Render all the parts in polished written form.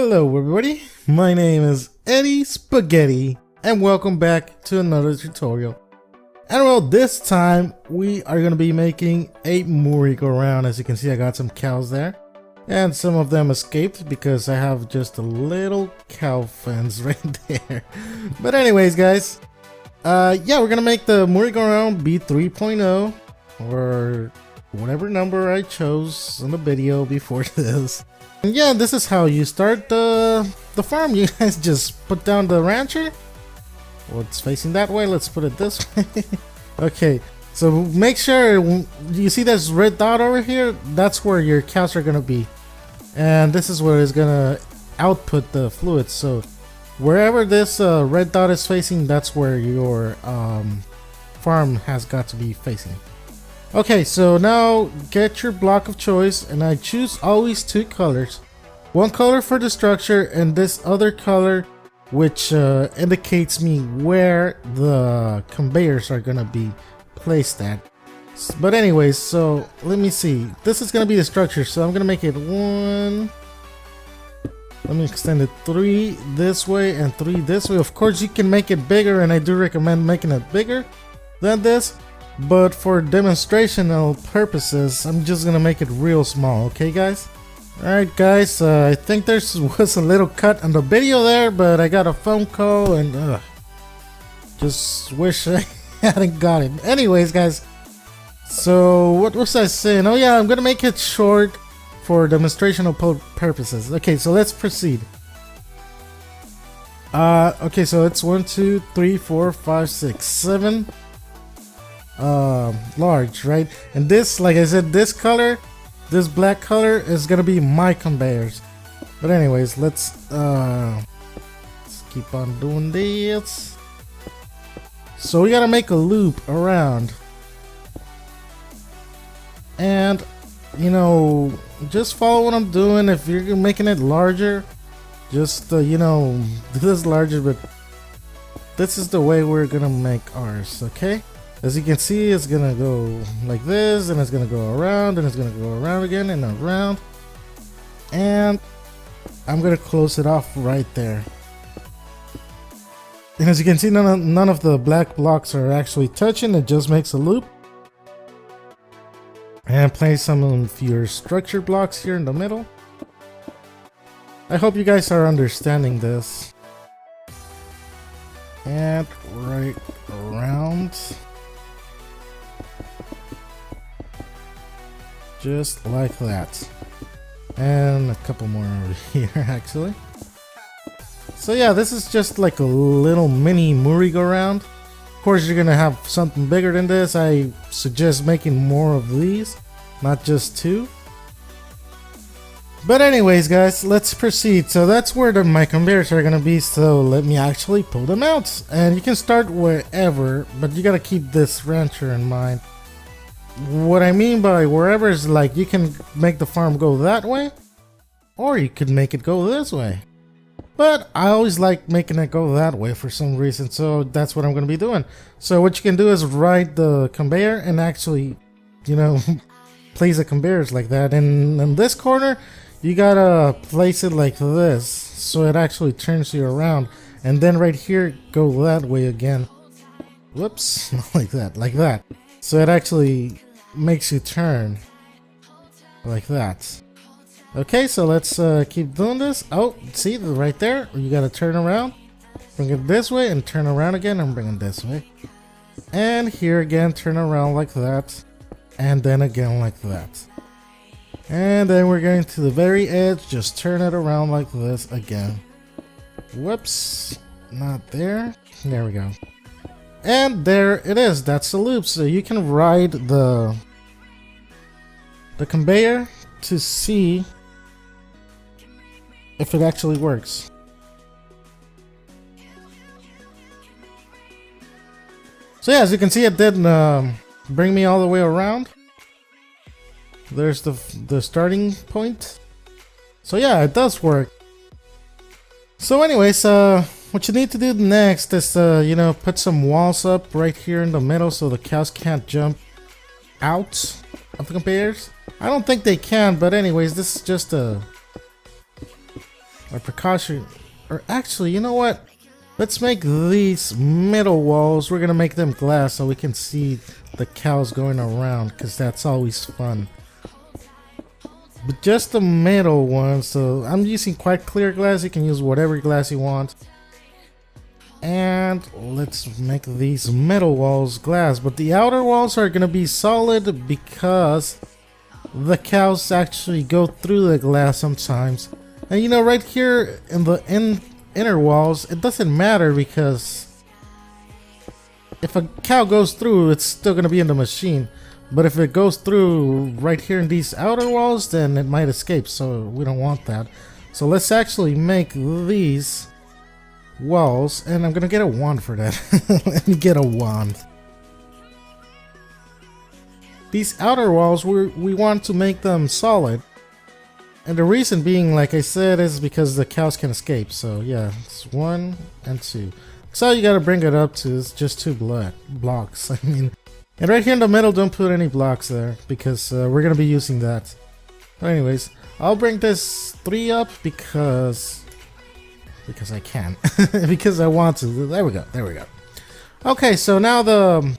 Hello everybody, my name is EdySpaghedy and welcome back to another tutorial. And well, this time we are going to be making a Moorrygoround. As you can see, I got some cows there and some of them escaped because I have just a little cow fence right there. But anyways guys, yeah, we're going to make the Moorrygoround be 3.0 or whatever number I chose in the video before this. And yeah, this is how you start the farm. You guys just put down the rancher. Well, it's facing that way. Let's put it this way. Okay, so make sure you see this red dot over here. That's where your cows are gonna be, and this is where it's gonna output the fluids. So wherever this red dot is facing, that's where your farm has got to be facing. Okay, so now get your block of choice, and I choose always two colors. One color for the structure and this other color which indicates me where the conveyors are gonna be placed at. But anyways, so let me see. This is gonna be the structure, so I'm gonna make it 1. Let me extend it 3 this way and 3 this way. Of course, you can make it bigger, and I do recommend making it bigger than this. But for demonstrational purposes, I'm just gonna make it real small, okay guys? Alright guys, I think there was a little cut on the video there, but I got a phone call and just wish I hadn't got it. Anyways guys, so what was I saying? Oh yeah, I'm gonna make it short for demonstrational purposes. Okay, so let's proceed. Okay, so it's 1, 2, 3, 4, 5, 6, 7 large, right? And this, like I said, this color, this black color is gonna be my conveyors. But anyways, let's keep on doing this. So we gotta make a loop around, and you know, just follow what I'm doing. If you're making it larger, just you know, do this larger, but this is the way we're gonna make ours, okay? As you can see, it's gonna go like this, and it's gonna go around, and it's gonna go around again and around, and I'm gonna close it off right there. And as you can see, none of the black blocks are actually touching. It just makes a loop. And place some of your structure blocks here in the middle. I hope you guys are understanding this. And right around. Just like that. And a couple more over here actually. So yeah, this is just like a little mini Moorrygoround. Of course, you're gonna have something bigger than this. I suggest making more of these, not just 2. But anyways guys, let's proceed. So that's where my conveyors are gonna be, so let me actually pull them out. And you can start wherever, but you gotta keep this rancher in mind. What I mean by wherever is like you can make the farm go that way, or you could make it go this way. But I always like making it go that way for some reason, so that's what I'm going to be doing. So what you can do is ride the conveyor and actually, you know, place the conveyors like that. And in this corner, you gotta place it like this, so it actually turns you around. And then right here, go that way again. Whoops, not like that, like that. So it actually makes you turn like that. Okay, so let's keep doing this. Oh, see right there, you gotta turn around, bring it this way, and turn around again and bring it this way, and here again, turn around like that, and then again like that. And then we're going to the very edge, just turn it around like this again. Whoops, not there. There we go. And there it is. That's the loop. So you can ride the conveyor to see if it actually works. So yeah, as you can see, it did bring me all the way around. There's the starting point. So yeah, it does work. So anyways, what you need to do next is, you know, put some walls up right here in the middle so the cows can't jump out of the conveyors. I don't think they can, but anyways, this is just a Or precaution. Or actually, you know what? Let's make these middle walls. We're gonna make them glass so we can see the cows going around, because that's always fun. But just the middle one, so I'm using quite clear glass. You can use whatever glass you want. And let's make these middle walls glass, but the outer walls are gonna be solid because the cows actually go through the glass sometimes. And you know, right here in the inner walls, it doesn't matter, because if a cow goes through, it's still gonna be in the machine. But if it goes through right here in these outer walls, then it might escape, so we don't want that. So let's actually make these walls, and I'm gonna get a wand for that. Let me get a wand. These outer walls, we want to make them solid. And the reason being, like I said, is because the cows can escape. So yeah, it's 1 and 2. So you gotta bring it up to just 2 blocks. I mean, and right here in the middle, don't put any blocks there, because we're gonna be using that. But anyways, I'll bring this 3 up because I can. Because I want to. There we go. There we go. Okay, so now the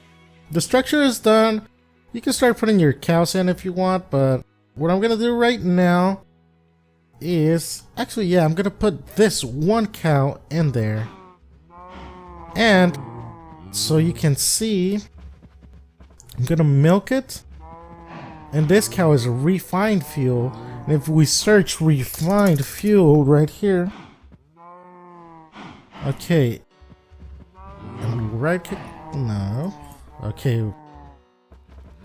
structure is done. You can start putting your cows in if you want, but what I'm gonna do right now is actually, yeah, I'm gonna put this 1 cow in there, and so you can see, I'm gonna milk it, and this cow is refined fuel. And if we search refined fuel right here, okay, and we right click, no, okay,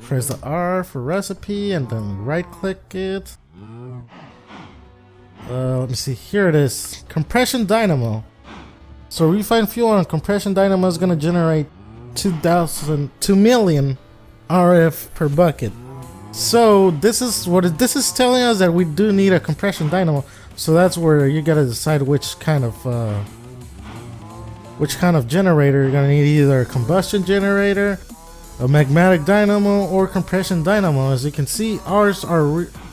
press the R for recipe and then right click it. Let me see, here it is, compression dynamo. So refined fuel on compression dynamo is gonna generate 2 million RF per bucket. So this is what this is telling us, that we do need a compression dynamo. So that's where you gotta decide which kind of generator you're gonna need. Either a combustion generator, a magmatic dynamo, or compression dynamo. As you can see, ours are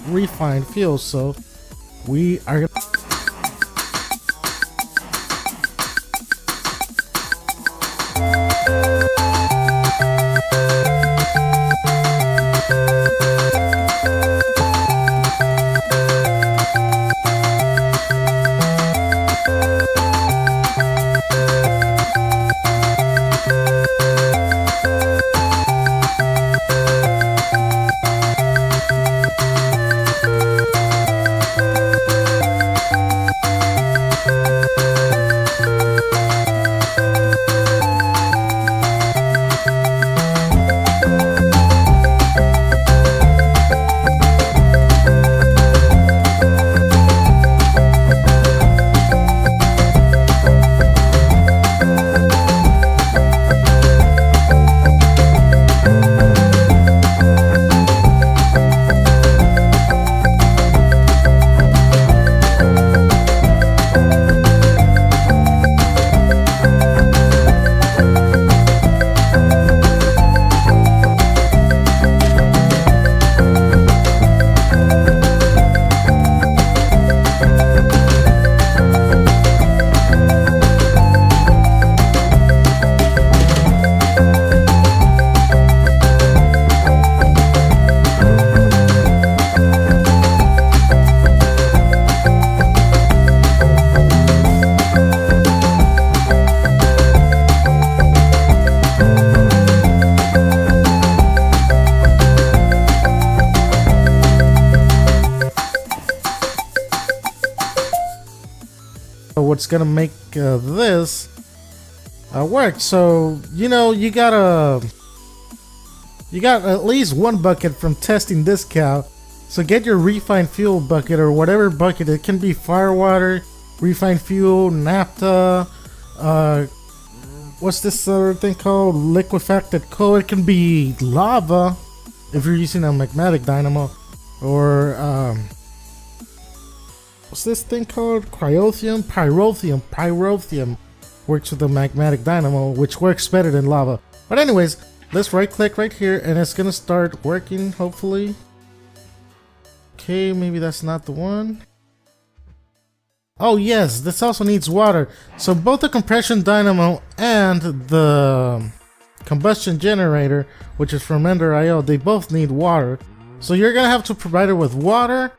refined fuel, so we are gonna what's gonna make this work. So you know, you got at least 1 bucket from testing this cow. So get your refined fuel bucket, or whatever bucket. It can be firewater, refined fuel, naphtha, what's this other thing called, liquefacted coal. It can be lava if you're using a magmatic dynamo, or what's this thing called? Cryothium? Pyrotheum works with the magmatic dynamo, which works better than lava. But anyways, let's right click right here and it's gonna start working, hopefully. Okay, maybe that's not the one. Oh yes, this also needs water. So both the compression dynamo and the combustion generator, which is from Ender.io, they both need water. So you're gonna have to provide it with water,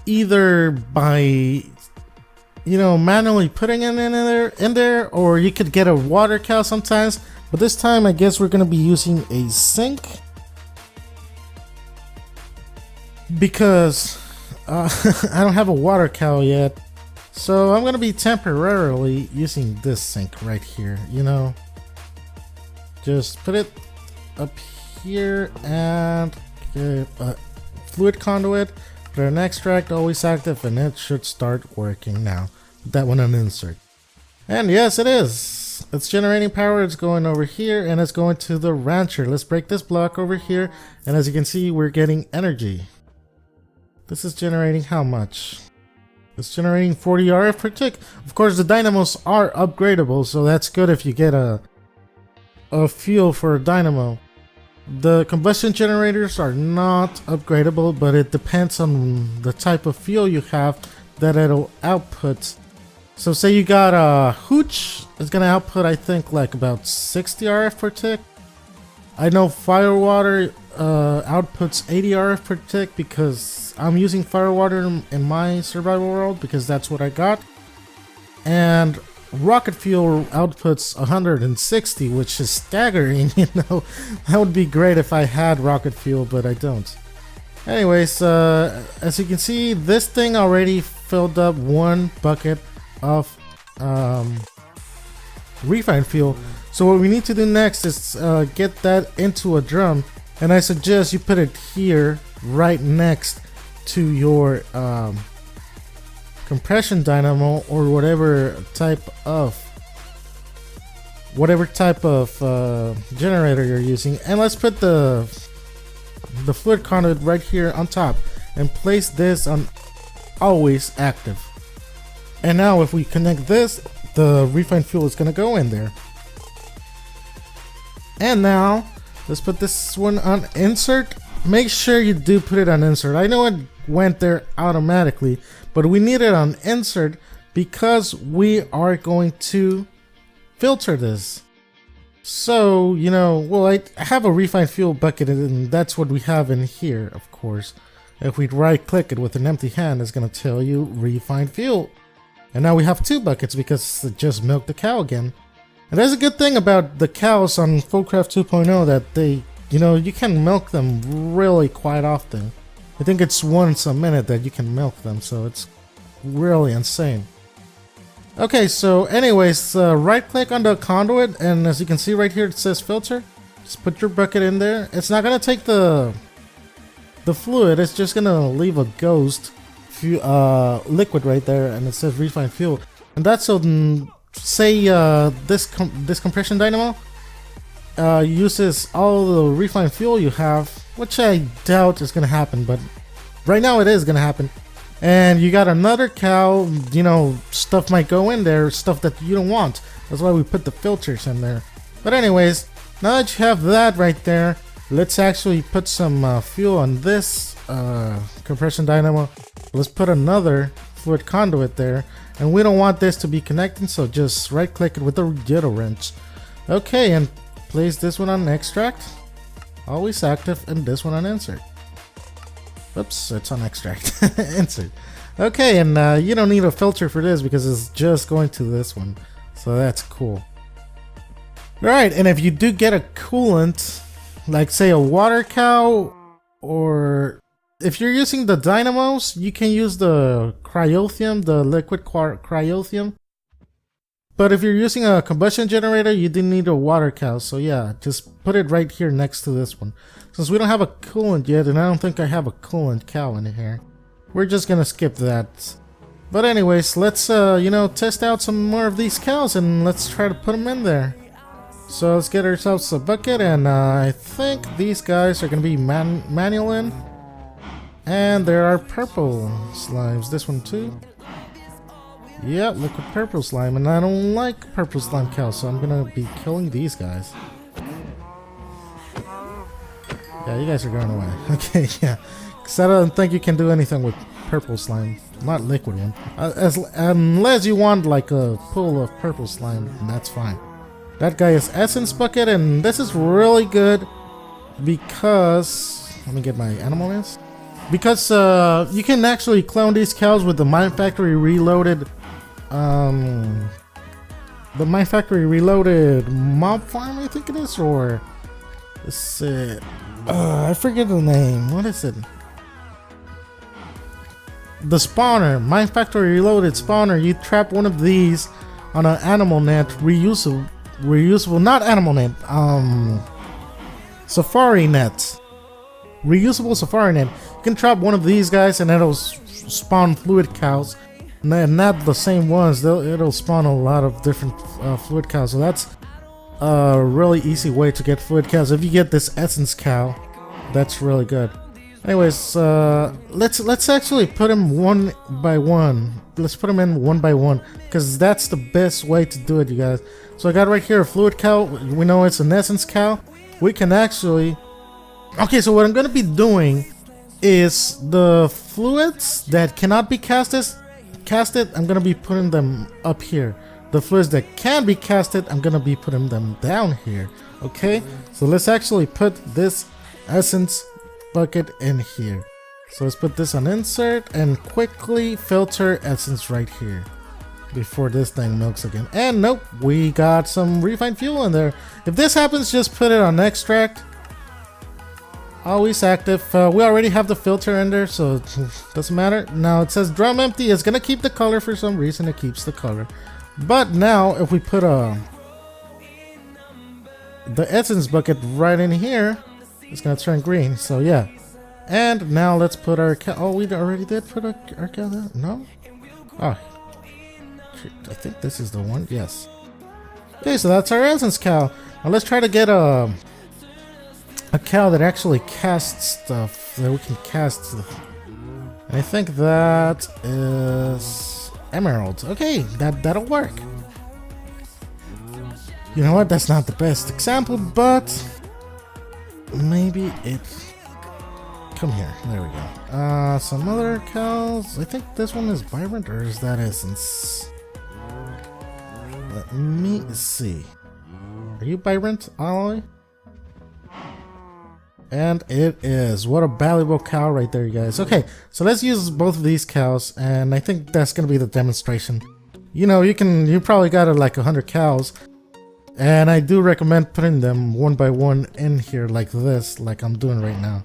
either by, you know, manually putting it in there, or you could get a water cow sometimes. But this time, I guess we're gonna be using a sink because I don't have a water cow yet. So I'm gonna be temporarily using this sink right here, you know. Just put it up here and get a fluid conduit, put an extract, always active, and it should start working now. Put that one on insert. And yes, it is. It's generating power, it's going over here, and it's going to the rancher. Let's break this block over here, and as you can see, we're getting energy. This is generating how much? It's generating 40 RF per tick. Of course, the dynamos are upgradable, so that's good if you get a fuel for a dynamo. The combustion generators are not upgradable, but it depends on the type of fuel you have that it'll output. So say you got a hooch, it's gonna output I think like about 60 RF per tick. I know firewater outputs 80 RF per tick because I'm using firewater in my survival world because that's what I got. And rocket fuel outputs 160, which is staggering, you know. That would be great if I had rocket fuel, but I don't. Anyways, as you can see, this thing already filled up one bucket of refined fuel. So what we need to do next is get that into a drum, and I suggest you put it here right next to your compression dynamo or whatever type of generator you're using. And let's put the fluid conduit right here on top and place this on always active. And now if we connect this, the refined fuel is going to go in there. And now let's put this one on insert. Make sure you do put it on insert. I know it went there automatically, but we need it on insert because we are going to filter this. So, you know, well, I have a refined fuel bucket, and that's what we have in here, of course. If we right click it with an empty hand, it's going to tell you refined fuel. And now we have two buckets because it just milked the cow again. And there's a good thing about the cows on Foolcraft 2.0 that they, you know, you can milk them really quite often. I think it's once a minute that you can milk them, so it's really insane. Okay, so anyways, right click on the conduit, and as you can see right here it says filter. Just put your bucket in there. It's not gonna take the fluid, it's just gonna leave a ghost liquid right there, and it says refined fuel. And that's so say this compression dynamo uses all the refined fuel you have, which I doubt is gonna happen, but right now it is gonna happen. And you got another cow, you know, stuff might go in there, stuff that you don't want. That's why we put the filters in there. But anyways, now that you have that right there, let's actually put some fuel on this compression dynamo. Let's put another fluid conduit there, and we don't want this to be connecting, so just right click it with the jitter wrench. Okay, and place this one on extract, always active, and this one on insert. Oops, it's on extract. Insert. Okay, and you don't need a filter for this because it's just going to this one, so that's cool. Alright, and if you do get a coolant, like say a water cow, or if you're using the dynamos, you can use the cryothium, the liquid cryothium. But if you're using a combustion generator, you do need a water cow. So yeah, just put it right here next to this one. Since we don't have a coolant yet, and I don't think I have a coolant cow in here, we're just gonna skip that. But anyways, let's you know, test out some more of these cows and let's try to put them in there. So let's get ourselves a bucket, and I think these guys are gonna be manual in. And there are purple slimes. This one too. Yeah, liquid purple slime, and I don't like purple slime cows, so I'm gonna be killing these guys. Yeah, you guys are going away. Okay, yeah. Because I don't think you can do anything with purple slime, not liquid one. Unless you want like a pool of purple slime, that's fine. That guy is Essence Bucket, and this is really good because, let me get my animal list. Because you can actually clone these cows with the Mine Factory Reloaded, mob farm, I think it is, or let's see, I forget the name. What is it? The spawner, Mine Factory Reloaded spawner. You trap one of these on an animal net, reusable, not animal net, safari net, reusable safari net. You can trap one of these guys and it'll spawn fluid cows. Not the same ones, it'll spawn a lot of different fluid cows. So that's a really easy way to get fluid cows. If you get this essence cow, that's really good. Anyways, let's actually put them one by one. Let's put them in one by one, because that's the best way to do it, you guys. So I got right here a fluid cow. We know it's an essence cow. We can actually... Okay, so what I'm going to be doing is the fluids that cannot be casted, I'm going to be putting them up here. The fluids that can be casted, I'm going to be putting them down here. Okay, so let's actually put this essence bucket in here. So let's put this on insert and quickly filter essence right here before this thing milks again. And nope, we got some refined fuel in there. If this happens, just put it on extract. Always active. We already have the filter in there, so it doesn't matter. Now it says drum empty. It's gonna keep the color for some reason. It keeps the color. But now if we put the essence bucket right in here, it's gonna turn green. So yeah. And now let's put our cow. Oh, we already did put our cow there? No? Oh. I think this is the one. Yes. Okay, so that's our essence cow. Now let's try to get a cow that actually casts stuff. That we can cast stuff. And I think that is emeralds. Okay, that'll work. You know what? That's not the best example, but maybe it... Come here. There we go. Some other cows. I think this one is vibrant, or is that essence? Let me see. Are you vibrant, Alloy? And it is. What a valuable cow right there, you guys. Okay, so let's use both of these cows, and I think that's gonna be the demonstration. You know, you probably got like 100 cows, and I do recommend putting them one by one in here like this, like I'm doing right now.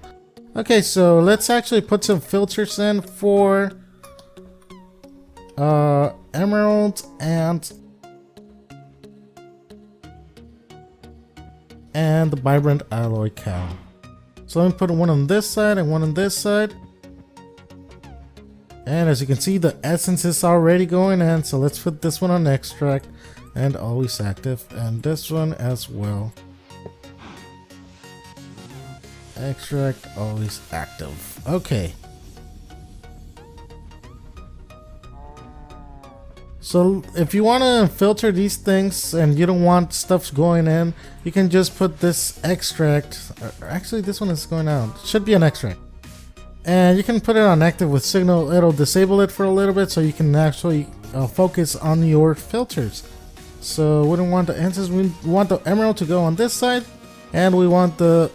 Okay, so let's actually put some filters in for emerald and the vibrant alloy cow. So let me put one on this side and one on this side. And as you can see, the essence is already going in. So let's put this one on extract and always active, and this one as well. Extract, always active. Okay. So if you want to filter these things and you don't want stuff going in, you can just put this extract. Actually, this one is going out. It should be an extract. And you can put it on active with signal. It'll disable it for a little bit so you can actually focus on your filters. So we don't want the answers. We want the emerald to go on this side, and we want the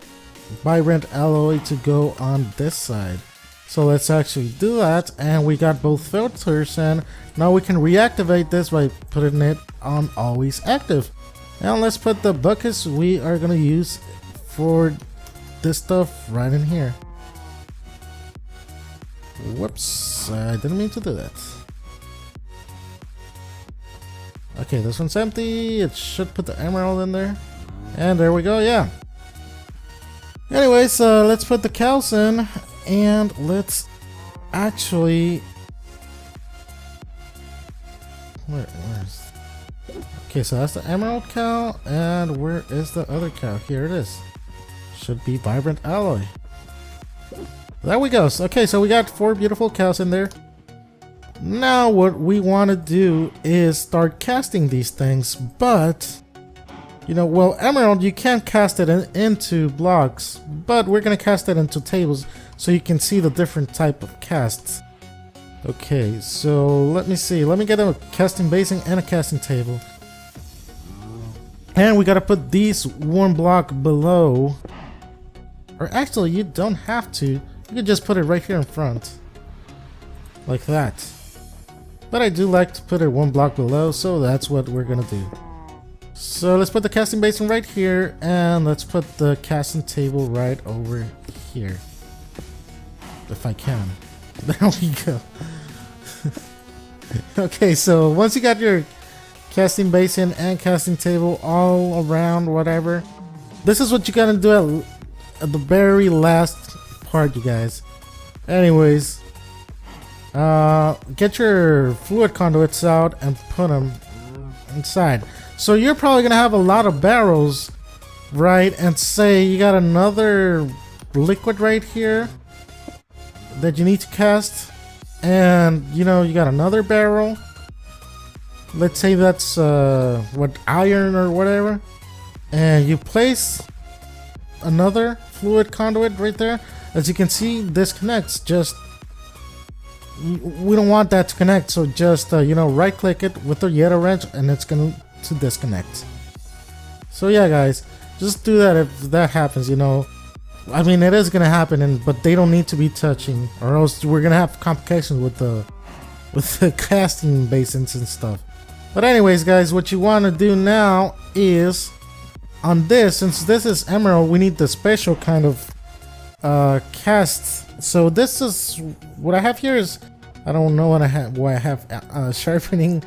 vibrant alloy to go on this side. So let's actually do that, and we got both filters, and now we can reactivate this by putting it on always active. And let's put the buckets we are gonna use for this stuff right in here. Whoops, I didn't mean to do that. Okay, this one's empty. It should put the emerald in there, and there we go. Yeah. Anyways, let's put the cows in, and let's actually... Where's... Okay, so that's the emerald cow, and where is the other cow? Here it is. Should be vibrant alloy. There we go. Okay, so we got 4 beautiful cows in there. Now what we want to do is start casting these things, but... You know, well, emerald, you can't cast it into blocks, but we're going to cast it into tables so you can see the different type of casts. Okay, so let me see. Let me get a casting basin and a casting table. And we gotta put these one block below. Or actually, you don't have to. You can just put it right here in front. Like that. But I do like to put it one block below, so that's what we're gonna do. So let's put the casting basin right here, and let's put the casting table right over here. If I can. There we go. Okay, so once you got your casting basin and casting table all around, whatever, this is what you gotta do at the very last part, you guys. Anyways, get your fluid conduits out and put them inside. So you're probably gonna have a lot of barrels, right? And say you got another liquid right here that you need to cast, and you know you got another barrel. Let's say that's what, iron or whatever, and you place another fluid conduit right there. As you can see, this connects. Just we don't want that to connect, so just you know, right click it with the Yeta wrench and it's going to disconnect. So yeah guys, just do that if that happens, you know. I mean, it is gonna happen, but they don't need to be touching, or else we're gonna have complications with the casting basins and stuff. But anyways guys, what you want to do now is, on this, since this is emerald, we need the special kind of cast. So this is what I have here. Is, I don't know what I have, why I have sharpening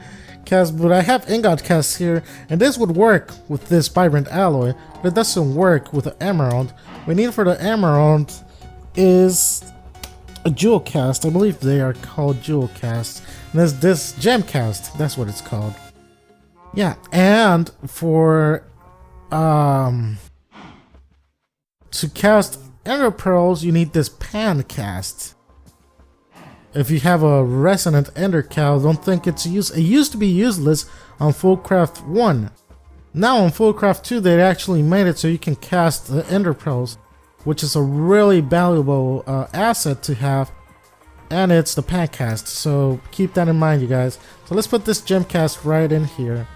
cast, but I have ingot cast here, and this would work with this vibrant alloy, but it doesn't work with the emerald. We need for the emerald is a jewel cast. I believe they are called jewel casts. And there's this gem cast, that's what it's called. Yeah, and for to cast ender pearls, you need this pan cast. If you have a resonant ender cow, don't think it's used. It used to be useless on Foolcraft 1. Now on Foolcraft 2, they actually made it so you can cast the ender pearls, which is a really valuable asset to have, and it's the pan cast. So keep that in mind, you guys. So let's put this gem cast right in here,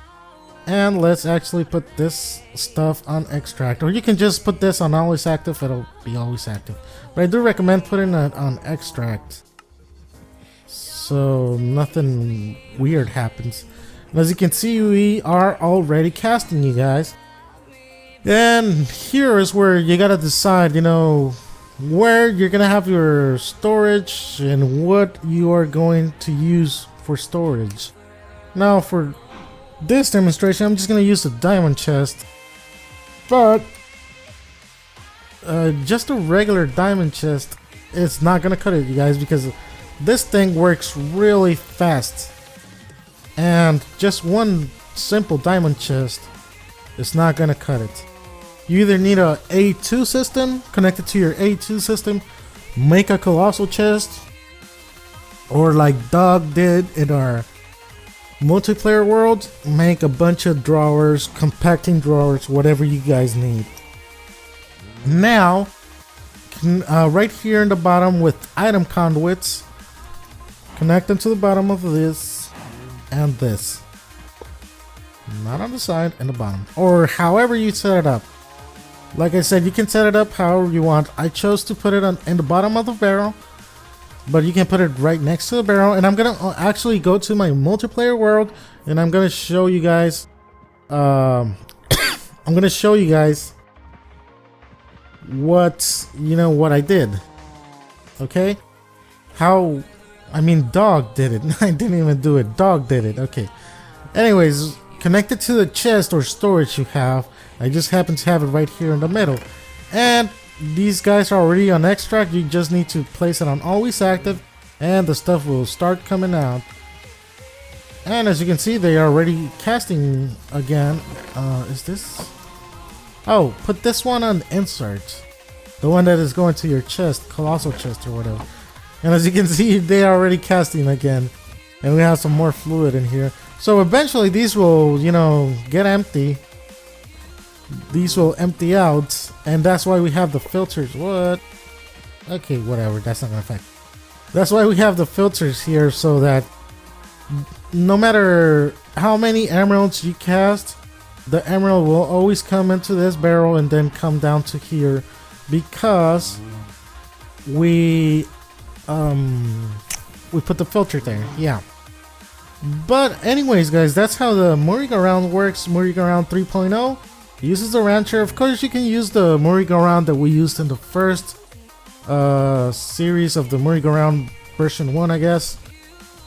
and let's actually put this stuff on extract, or you can just put this on always active. It'll be always active, but I do recommend putting it on extract so nothing weird happens. And as you can see, we are already casting, you guys. And here is where you gotta decide, you know, where you're gonna have your storage and what you are going to use for storage. Now for this demonstration, I'm just gonna use the diamond chest, but just a regular diamond chest, it's not gonna cut it, you guys, because this thing works really fast, and just one simple diamond chest is not gonna cut it. You either need a A2 system, connected to your A2 system, make a colossal chest, or like Dog did in our multiplayer world, make a bunch of drawers, compacting drawers, whatever you guys need. Now, right here in the bottom with item conduits, connect them to the bottom of this and this. Not on the side, and the bottom, or however you set it up. Like I said, you can set it up however you want. I chose to put it in the bottom of the barrel, but you can put it right next to the barrel. And I'm gonna actually go to my multiplayer world, and I'm gonna show you guys. I'm gonna show you guys what I did. Okay, how? I mean, Dog did it. I didn't even do it. Dog did it. Okay. Anyways, connect it to the chest or storage you have. I just happen to have it right here in the middle. And these guys are already on extract. You just need to place it on always active, and the stuff will start coming out. And as you can see, they are already casting again. Is this? Oh, put this one on insert. The one that is going to your chest, colossal chest or whatever. And as you can see, they are already casting again. And we have some more fluid in here. So eventually these will, get empty. These will empty out. And that's why we have the filters. What? Okay, whatever. That's not gonna affect. That's why we have the filters here, so that no matter how many emeralds you cast, the emerald will always come into this barrel and then come down to here, because we put the filter there. Yeah. But anyways, guys, that's how the Moorrygoround works. Moorrygoround 3.0 uses the rancher. Of course, you can use the Moorrygoround that we used in the first series of the Moorrygoround version 1, I guess,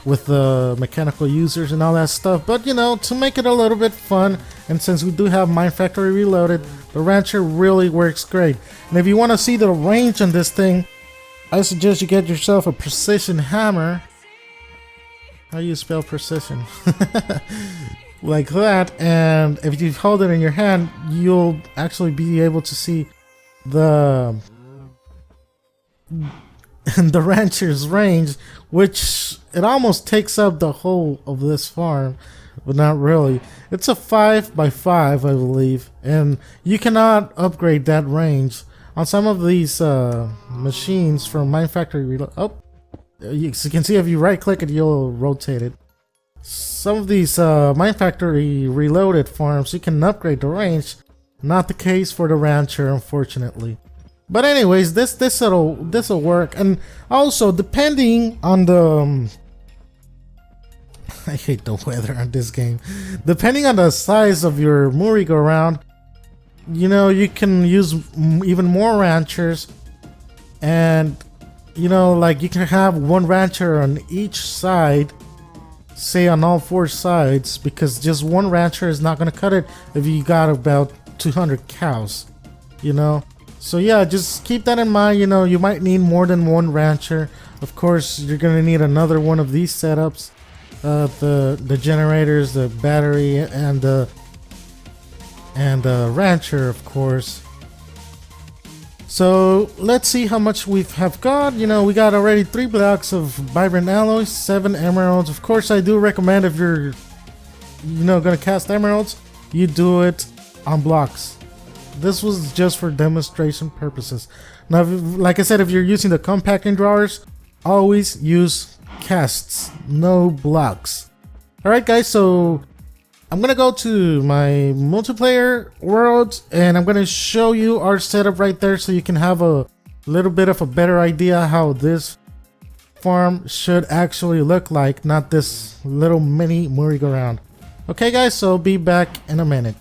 with the mechanical users and all that stuff. But you know, to make it a little bit fun, and since we do have Mine Factory Reloaded, the rancher really works great. And if you want to see the range on this thing, I suggest you get yourself a precision hammer. How do you spell precision? Like that, and if you hold it in your hand, you'll actually be able to see the rancher's range, which it almost takes up the whole of this farm, but not really. It's a 5x5, I believe, and you cannot upgrade that range on some of these machines from Mine Factory Reload. Oh, you can see if you right click it, you'll rotate it. Some of these Mine Factory Reloaded farms, you can upgrade the range. Not the case for the rancher, unfortunately. But anyways, this'll work. And also, depending on the I hate the weather on this game. Depending on the size of your Moorrygoround, you know, you can use even more ranchers, and you know, like you can have one rancher on each side, say on all 4 sides, because just one rancher is not going to cut it if you got about 200 cows, you know. So yeah, just keep that in mind. You know, you might need more than one rancher. Of course, you're going to need another one of these setups, the generators, the battery, and the rancher, of course. So let's see how much we have got. You know, we got already 3 blocks of vibrant alloys, 7 emeralds. Of course, I do recommend, if you're, you know, gonna cast emeralds, you do it on blocks. This was just for demonstration purposes. Now, like I said, if you're using the compacting drawers, always use casts, no blocks. Alright guys, so I'm gonna go to my multiplayer world, and I'm gonna show you our setup right there, so you can have a little bit of a better idea how this farm should actually look like, not this little mini Moorrygoround. Okay guys, so be back in a minute.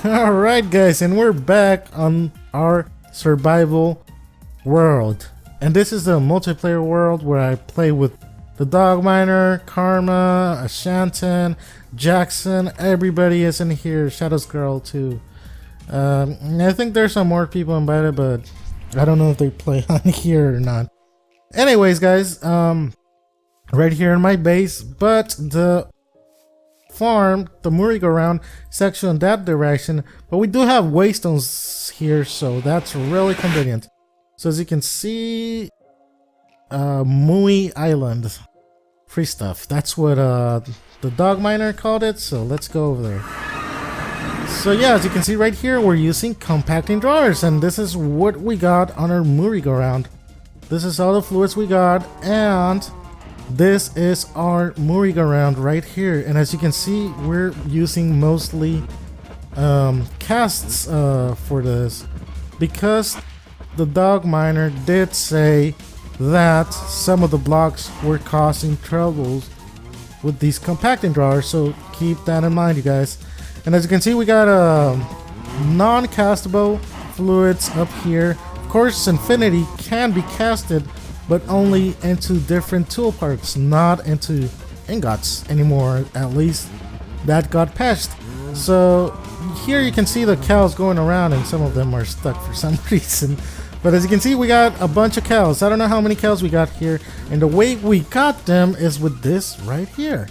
Alright guys, and we're back on our survival world, and this is the multiplayer world where I play with the Dog Miner, Karma, Ashanton, Jackson. Everybody is in here. Shadows Girl too. I think there's some more people invited, but I don't know if they play on here or not. Anyways guys, right here in my base, but the farm, the Moorrygoround, is actually in that direction, but we do have waystones here, so that's really convenient. So as you can see, Mooey Island, free stuff. That's what the Dog Miner called it, so let's go over there. So yeah, as you can see right here, we're using compacting drawers, and this is what we got on our Moorrygoround. This is all the fluids we got, and this is our Moorrygoround right here. And as you can see, we're using mostly casts for this, because the Dog Miner did say that some of the blocks were causing troubles with these compacting drawers, so keep that in mind, you guys. And as you can see, we got non-castable fluids up here. Of course, Infinity can be casted, but only into different tool parts, not into ingots anymore. At least that got patched. So here you can see the cows going around, and some of them are stuck for some reason. But as you can see, we got a bunch of cows. I don't know how many cows we got here, and the way we got them is with this right here,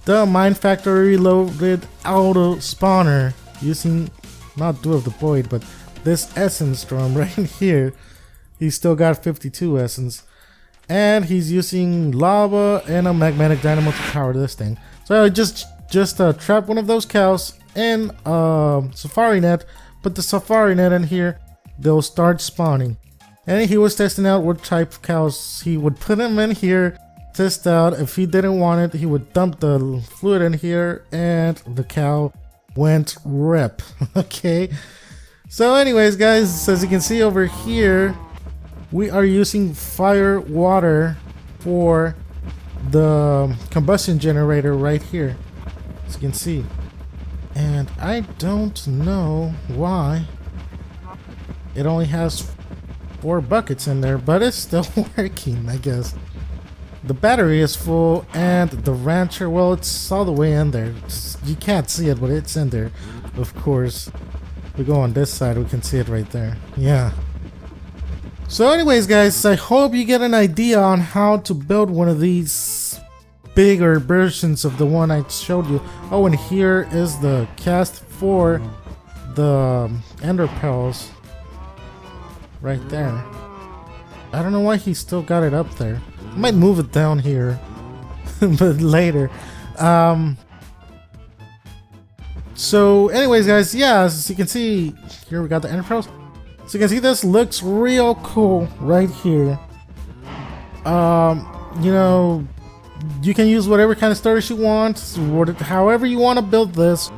the Mine Factory Reloaded auto spawner, using not Dew of the Void, but this essence drum right here. He's still got 52 essence, and he's using lava and a magnetic dynamo to power this thing. So I just trap one of those cows in Safari Net, put the Safari Net in here, they'll start spawning. and he was testing out what type of cows. He would put them in here, test out. If he didn't want it, he would dump the fluid in here, and the cow went rip. Okay, so anyways guys, as you can see over here, we are using fire water for the combustion generator right here, as you can see. And I don't know why it only has 4 buckets in there, but it's still working, I guess. The battery is full, and the rancher, well, it's all the way in there. You can't see it, but it's in there, of course. We go on this side, we can see it right there. Yeah. So anyways guys, I hope you get an idea on how to build one of these bigger versions of the one I showed you. Oh, and here is the cast for the ender pearls right there. I don't know why he still got it up there. I might move it down here but later. So anyways guys, yeah, as you can see here, we got the ender pearls. So you can see this looks real cool right here. You know, you can use whatever kind of storage you want, however you want to build this.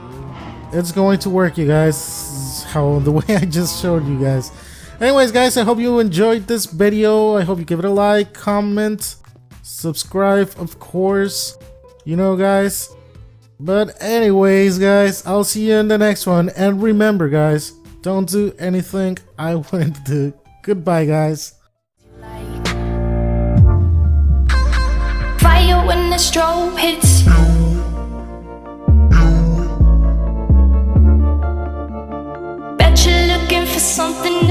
It's going to work, you guys, the way I just showed you guys. Anyways guys, I hope you enjoyed this video. I hope you give it a like, comment, subscribe, of course, you know guys. But anyways guys, I'll see you in the next one, and remember guys, don't do anything I wouldn't do. Goodbye guys. Fire when the strobe hits. Bet you're looking for something